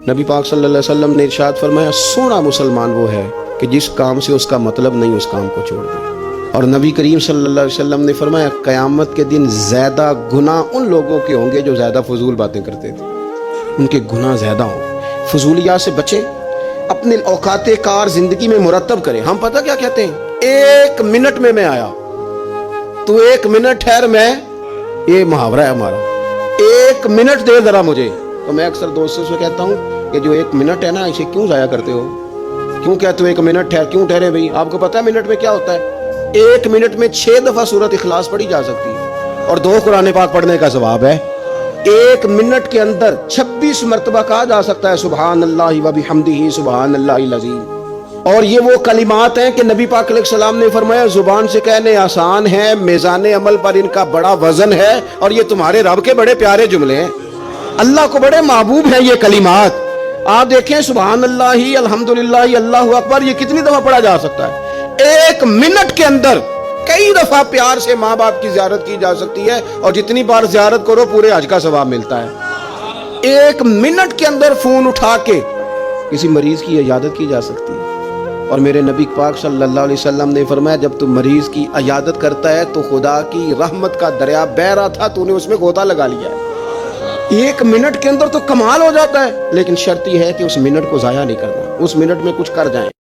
نبی پاک صلی اللہ علیہ وسلم نے ارشاد فرمایا سونا مسلمان وہ ہے کہ جس کام سے اس کا مطلب نہیں اس کام کو چھوڑ دے۔ اور نبی کریم صلی اللہ علیہ وسلم نے فرمایا قیامت کے دن زیادہ گناہ ان لوگوں کے ہوں گے جو زیادہ فضول باتیں کرتے تھے، ان کے گناہ زیادہ ہوں گے۔ فضولیات سے بچیں، اپنے اوقات کار زندگی میں مرتب کریں۔ ہم پتہ کیا کہتے ہیں، 1 منٹ میں آیا، تو 1 منٹ ٹھہر، میں یہ محاورہ ہے ہمارا، 1 منٹ دے ذرا مجھے۔ تو میں اکثر دوستوں سے کہتا ہوں کہ جو 1 منٹ ہے نا، اسے کیوں ضائع کرتے ہو؟ کیوں کہتے ہو 1 منٹ ٹھہر؟ کیوں ٹھہرے بھائی؟ آپ کو پتہ ہے منٹ میں کیا ہوتا ہے؟ 1 منٹ میں 6 دفعہ سورۃ اخلاص پڑھی جا سکتی ہے اور 2 قرآن پاک پڑھنے کا ثواب ہے۔ 1 منٹ کے اندر 26 مرتبہ کہا جا سکتا ہے سبحان اللہ و بحمدہ سبحان اللہ العظیم۔ اور یہ وہ کلمات ہیں کہ نبی پاک علیہ السلام نے فرمایا زبان سے کہنے آسان ہے، میزان عمل پر ان کا بڑا وزن ہے، اور یہ تمہارے رب کے بڑے پیارے جملے ہیں، اللہ کو بڑے محبوب ہیں یہ کلمات۔ آپ دیکھیں سبحان اللہ، الحمدللہ، اللہ اکبر، یہ کتنی دفعہ پڑھا جا سکتا ہے؟ 1 منٹ کے اندر کئی دفعہ پیار سے ماں باپ کی زیارت کی جا سکتی ہے، اور جتنی بار زیارت کرو پورے حج کا ثواب ملتا ہے۔ 1 منٹ کے اندر فون اٹھا کے کسی مریض کی عیادت کی جا سکتی ہے۔ اور میرے نبی پاک صلی اللہ علیہ وسلم نے فرمایا جب تم مریض کی عیادت کرتا ہے تو خدا کی رحمت کا دریا بہہ رہا تھا، تو نے اس میں غوطہ لگا لیا ہے۔ 1 منٹ کے اندر تو کمال ہو جاتا ہے، لیکن شرط یہ ہے کہ اس منٹ کو ضائع نہیں کرنا، اس منٹ میں کچھ کر جائیں۔